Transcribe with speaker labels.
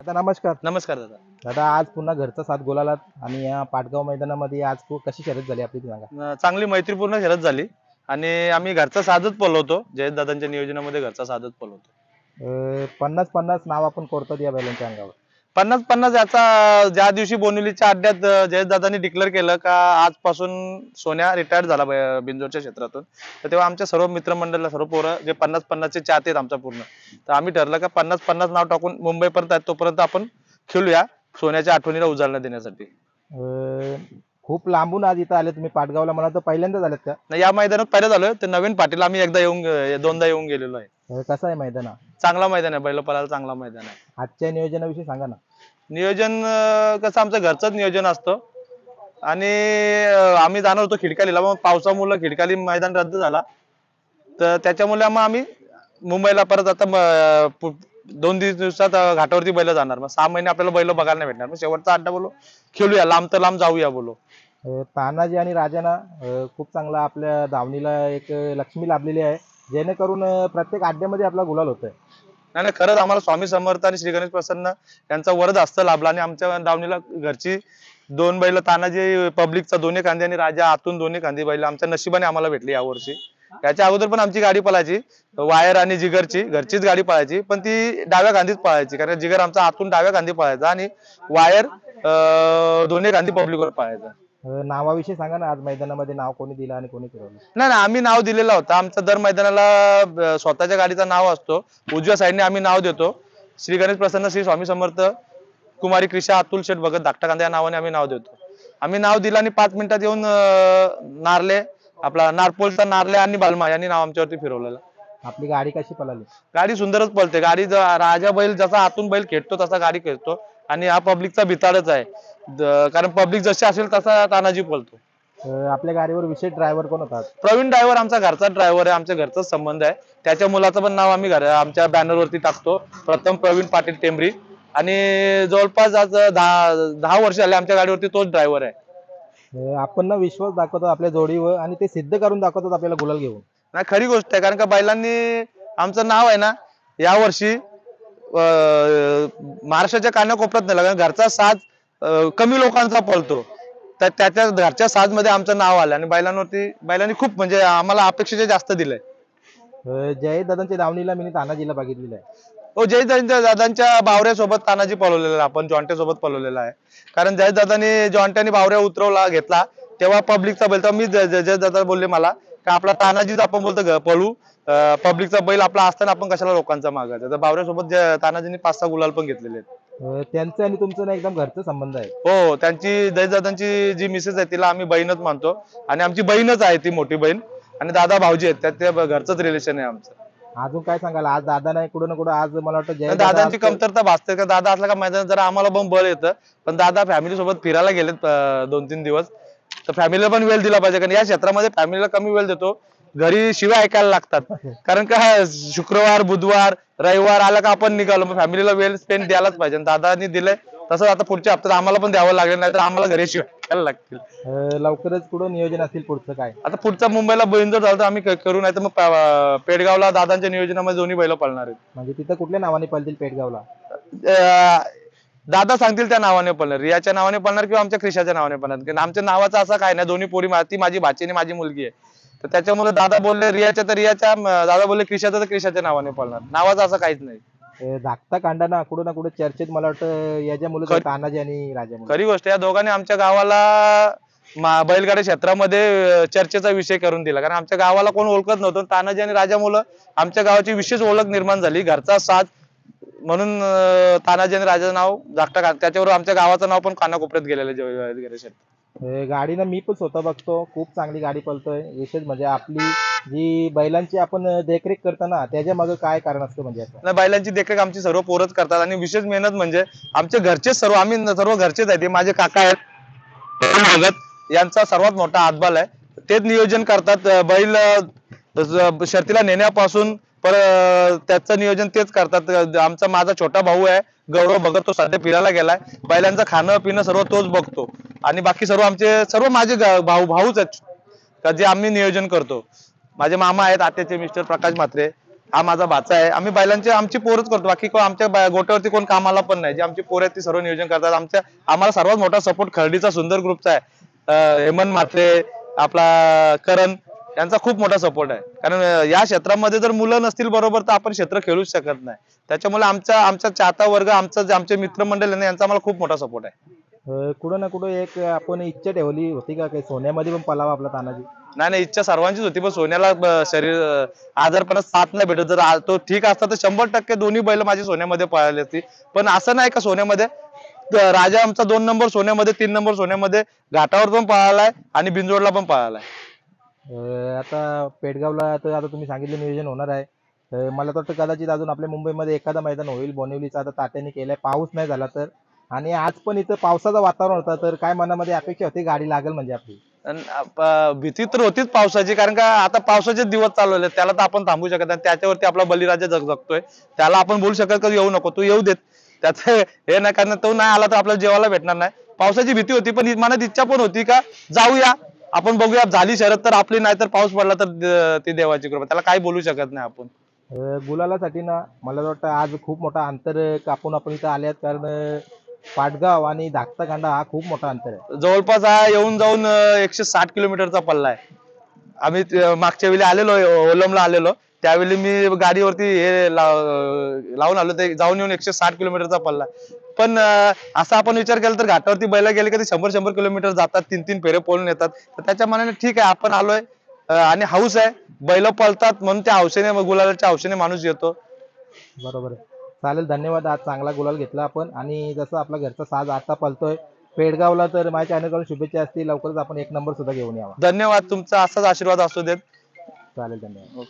Speaker 1: दादा नमस्कार.
Speaker 2: नमस्कार दादा.
Speaker 1: दादा आज पुन्हा घरचा साथ गोलाला आणि या पाटगाव मैदानामध्ये आज कशी शर्यत झाली आपली ती सांगा.
Speaker 2: चांगली मैत्रीपूर्ण शर्यत झाली आणि आम्ही घरचा साधच पळवतो. जयेश दादांच्या नियोजनामध्ये घरचा साधच पळवतो.
Speaker 1: 50-50 नाव आपण करतो या बैलांच्या अंगावर.
Speaker 2: 50-50 याचा ज्या दिवशी बोनिवलीच्या अड्ड्यात जयेश दादांनी डिक्लेअर केलं का आजपासून सोन्या रिटायर्ड झाला बिंजोरच्या क्षेत्रातून, तर तेव्हा आमच्या सर्व मित्रमंडळाला सर्व पोरं जे 50-50 चे चाहते आहेत आमच्या पूर्ण, तर आम्ही ठरलं का 50-50 नाव टाकून मुंबईपर्यंत तोपर्यंत आपण खेळूया सोन्याच्या आठवणीला उजाळणं देण्यासाठी.
Speaker 1: अं, खूप लांबून आज इथं आले तुम्ही पाटगावला, मला तर पहिल्यांदाच आलेत का?
Speaker 2: नाही, या मैदानात पहिलं झालं तर नवीन पाटील आम्ही दोनदा येऊन गेलेलो आहे.
Speaker 1: कसं आहे मैदान?
Speaker 2: चांगला मैदान आहे, बैलपळाला चांगला मैदान आहे.
Speaker 1: आजच्या नियोजनाविषयी सांगा ना.
Speaker 2: नियोजन कसं आमचं घरचंच नियोजन असतं आणि आम्ही जाणार होतो खिडकालीला, मग पावसामुळे खिडकाली मैदान रद्द झाला, तर त्याच्यामुळे मग आम्ही मुंबईला परत आता 2 दिवसात घाटावरती बैल जाणार. मग 6 महिने आपल्याला बैल बघायला नाही भेटणार. मग शेवटचा अड्डा बोलो खेळूया, लांब तर लांब जाऊया बोलो.
Speaker 1: तानाजी आणि राजाना खूप चांगला आपल्या दावणीला एक लक्ष्मी लाभलेली आहे, जेणेकरून प्रत्येक अड्ड्यामध्ये आपला गुलाल होतोय.
Speaker 2: नाही नाही, खरंच आम्हाला स्वामी समर्थ आणि श्री गणेश प्रसन्न यांचा वरद हस्त लाभला आणि आमच्या दावणीला घरची 2 बैल तानाजी पब्लिकचा दोन्ही खांदे आणि राजा आतून दोन्ही खांदी बैल आमच्या नशिबाने आम्हाला भेटली यावर्षी. याच्या अगोदर पण आमची गाडी पळायची, वायर आणि जिगरची घरचीच गाडी पळायची, पण ती डाव्या खांदीच पळायची, कारण जिगर आमचा आतून डाव्या खांदी पळायचा आणि वायर दोन्ही खांदी पब्लिकवर पळायचा.
Speaker 1: नावाविषयी सांगा ना, आज मैदानामध्ये नाव कोणी दिलं आणि कोणी फिरवलं?
Speaker 2: नाही नाही, आम्ही नाव दिलेला होता. आमचा दर मैदानाला स्वतःच्या गाडीचा नाव असतो. उजव्या साईडने आम्ही नाव देतो. श्री गणेश प्रसन्न श्री स्वामी समर्थ कुमारी क्रिशा अतुल शेठ भगत धाकटा कांदा या नावाने आम्ही नाव देतो. आम्ही नाव दिलं आणि 5 मिनिटात येऊन नारले आपला नारपोलचा नारले आणि बालमा यांनी नाव आमच्यावरती फिरवलेलं.
Speaker 1: आपली गाडी कशी पळाली?
Speaker 2: गाडी सुंदरच पळते. गाडी राजा बैल जसा आतून बैल खेळतो तसा गाडी खेळतो आणि हा पब्लिकचा भिताडच आहे, कारण पब्लिक जशी असेल तसा तानाजी पळतो.
Speaker 1: आपल्या गाडीवर विशेष ड्रायव्हर कोण होता?
Speaker 2: प्रवीण ड्रायव्हर आमचा घरचा ड्रायव्हर आहे, आमच्या घरचाच संबंध आहे. त्याच्या मुलाचं पण नाव आम्ही आमच्या बॅनरवरती टाकतो, प्रथम प्रवीण पाटील टेंबरी, आणि जवळपास आज 10 वर्ष झाले आमच्या गाडीवरती तोच ड्रायव्हर आहे.
Speaker 1: आपण ना विश्वास दाखवतो आपल्या जोडीवर आणि ते सिद्ध करून दाखवतात आपल्याला गुलाल घेऊन.
Speaker 2: नाही, खरी गोष्ट आहे, कारण का बैलांनी आमचं नाव आहे ना यावर्षी महाराष्ट्राच्या कानाकोपऱ्यात नेलं, कारण घरचा साज कमी लोकांचा पळतो, तर त्याच्या घरच्या साज मध्ये आमचं नाव आलं आणि बैलांनी खूप म्हणजे आम्हाला अपेक्षेच्या जास्त दिलंय.
Speaker 1: जय दादांच्या दावणीला मी तानाजीला बघितलेलं आहे.
Speaker 2: हो, जय दादांच्या बावऱ्यासोबत तानाजी पळवलेला आहे, आपण जॉन्टे सोबत पळवलेला आहे. कारण जय दादांनी जॉन्ट्याने बावऱ्या उतरवला घेतला तेव्हा पब्लिकचा बैल, तर मी जय दादा बोलले मला का आपला तानाजीच आपण बोलतो पळू, पब्लिकचा बैल आपला असताना आपण कशाला लोकांचा मागायचा. तर बावऱ्यासोबत तानाजींनी 5-6 गुलाल पण घेतलेले आहेत.
Speaker 1: त्यांचं आणि तुमचं ना एकदम घरचा संबंध आहे.
Speaker 2: हो, त्यांची जयदादांची जी मिसेस आहे तिला आम्ही बहीणच मानतो आणि आमची बहीणच आहे ती मोठी बहीण, आणि दादा भाऊजी आहेत त्या घरचंच रिलेशन आहे आमचं.
Speaker 1: अजून काय सांगाल? आज दादा नाही कुठं ना कुठं, आज मला वाटतं जय
Speaker 2: दादांची कमतरता भासते, का दादा असला का मैदानात जरा आम्हाला पण बळ येतं, पण दादा फॅमिली सोबत फिरायला गेलेत 2-3 दिवस, तर फॅमिलीला पण वेळ दिला पाहिजे, कारण या क्षेत्रामध्ये फॅमिलीला कमी वेळ देतो, घरी शिवाय ऐकायला लागतात. कारण का शुक्रवार बुधवार रविवार आला का आपण निघालो, मग फॅमिलीला वेळ स्पेंड द्यायलाच पाहिजे. दादांनी दिलंय तसं आता पुढच्या हप्त्यात आम्हाला पण द्यावं लागेल, नाही तर आम्हाला घरी शिवाय ऐकायला लागतील.
Speaker 1: लवकरच कुठं नियोजन असेल पुढचं काय?
Speaker 2: आता पुढचा मुंबईला बैल जर झालं तर आम्ही करू, नाही तर मग पेडगावला दादांच्या नियोजनामध्ये दोन्ही बैल पळणार आहेत.
Speaker 1: म्हणजे तिथं कुठल्या नावाने पळतील पेडगावला?
Speaker 2: दादा सांगतील त्या नावाने पळणार, रियाच्या नावाने पळणार किंवा आमच्या क्रिशाच्या नावाने पळणार, कारण आमच्या नावाचं असं काय नाही, दोन्ही पोरी ती माझी भाची आणि माझी मुलगी आहे, तर त्याच्यामुळे दादा बोलले रियाच्या तर रियाच्या, दादा बोलले क्रिशाच्या तर क्रिशाच्या नावाने पळणार. नावाचं असं काहीच नाही.
Speaker 1: धाकटा कांडा ना कुठे चर्चेत, मला वाटतं याच्या मुलं तानाजी आणि राजा.
Speaker 2: खरी गोष्ट, या दोघांनी आमच्या गावाला बैलगाडी क्षेत्रामध्ये चर्चेचा विषय करून दिला, कारण आमच्या गावाला कोण ओळखत नव्हतं. तानाजी आणि राजामुळं आमच्या गावाची विशेष ओळख निर्माण झाली, घरचा साज म्हणून तानाजी आणि राजाचं नाव धाकटा, त्याच्यावर आमच्या गावाचं नाव पण कानाकोपऱ्यात गेलेलं.
Speaker 1: गाडीनं मी पण स्वतः बघतो, खूप चांगली गाडी पळतोय. विशेष म्हणजे आपली जी बैलांची आपण देखरेख करताना त्याच्या मागे काय कारण असतं? म्हणजे
Speaker 2: बैलांची देखरेख आमची सर्व पोरच करतात आणि विशेष मेहनत म्हणजे आमचे घरचे सर्व, आम्ही सर्व घरचेच आहेत. माझे काका आहेत भगत, यांचा सर्वात मोठा हातभार आहे, तेच नियोजन करतात. बैल शर्तीला नेण्यापासून त्याचं नियोजन तेच करतात. माझा छोटा भाऊ आहे गौरव भगत, तो सध्या फिरायला गेलाय. बैलांचं खाणं पिणं सर्व तोच बघतो आणि बाकी सर्व माझे भाऊच आहेत का जे आम्ही नियोजन करतो. माझे मामा आहेत, आत्याचे मिस्टर प्रकाश म्हात्रे, हा माझा भाचा आहे. आम्ही बैलांची आमची पोरच करतो, बाकी कोण आमच्या गोट्यावरती कोण कामाला पण नाही. जे आमची पोरं आहेत ती सर्व नियोजन करतात. आम्हाला सर्वात मोठा सपोर्ट खर्डीचा सुंदर ग्रुपचा आहे. हेमंत म्हात्रे, आपला करण यांचा खूप मोठा सपोर्ट आहे. कारण या क्षेत्रामध्ये जर मुलं नसतील बरोबर तर आपण क्षेत्र खेळूच शकत नाही. त्याच्यामुळे आमचा चाहता वर्ग, आमचे मित्रमंडळ यांचा आम्हाला खूप मोठा सपोर्ट आहे.
Speaker 1: कुठं ना कुठं एक आपण इच्छा ठेवली होती का काही सोन्यामध्ये पण पलावा आपला तानाजी?
Speaker 2: नाही, इच्छा सर्वांचीच होती, पण सोन्याला शरीर आजारपणात साथ नाही भेटत. जर तो ठीक असता तर 100% दोन्ही बैल माझी सोन्यामध्ये पळाली असती. पण असं नाही का सोन्यामध्ये राजा आमचा 2 नंबर सोन्यामध्ये, 3 नंबर सोन्यामध्ये घाटावर पण पळालाय आणि बिंजोडला पण पळालाय.
Speaker 1: आता पेडगावला तर आता तुम्ही सांगितलं नियोजन होणार आहे. मला तर वाटतं कदाचित अजून आपल्या मुंबईमध्ये एखादा मैदान होईल. बोनिवलीचा आता तात्याने केलंय, पाऊस नाही झाला तर. आणि आज पण इथं पावसाचं वातावरण होतं, तर काय मनामध्ये अपेक्षा होती गाडी लागेल म्हणजे आपली?
Speaker 2: भीती तर होतीच पावसाची, कारण का आता पावसाचे दिवस चालवले, त्याला तर आपण थांबू शकत नाही. त्याच्यावरती आपला बलिराजा जगतोय, त्याला आपण बोलू शकत का येऊ नको, तू येऊ देत. त्याचं हे नाही, कारण तो नाही आला तर आपल्याला जेवायला भेटणार नाही. पावसाची भीती होती, पण मनात इच्छा पण होती का जाऊया आपण, बघूया. झाली शरद तर आपली, नाही तर पाऊस पडला तर ती देवाची कृपा, त्याला काही बोलू शकत नाही आपण.
Speaker 1: गुलालासाठी ना मला वाटतं आज खूप मोठा अंतर कापून आपण इथं आल्यात, कारण पाटगाव आणि धाकटाखांडा हा खूप मोठा अंतर आहे.
Speaker 2: जवळपास हा येऊन जाऊन 160 किलोमीटरचा पल्ला आहे. आम्ही मागच्या वेळी आलेलो, ओलमला आलेलो, त्यावेळी मी गाडीवरती लावून आलो, ते जाऊन येऊन 160 किलोमीटरचा पल्ला. पण असा आपण विचार केला तर घाटावरती बैल गेले कधी 100 किलोमीटर जातात, 3 फेरे पळून येतात. तर त्याच्या मनाने ठीक आहे, आपण आलोय आणि हाऊस आहे, बैल पळतात म्हणून त्या हौसेने, गुलालाच्या हौसेने माणूस येतो.
Speaker 1: बरोबर आहे. चालेल, धन्यवाद. आज चांगला गुलाल घेतला आपण, आणि जसं आपला घरचा साज आता पळतोय पेडगावला, तर माझ्या चॅनलकडून शुभेच्छा असतील. लवकरच आपण 1 नंबर सुद्धा घेऊन यावा.
Speaker 2: धन्यवाद, तुमचा असाच आशीर्वाद असू देत.
Speaker 1: चालेल, धन्यवाद.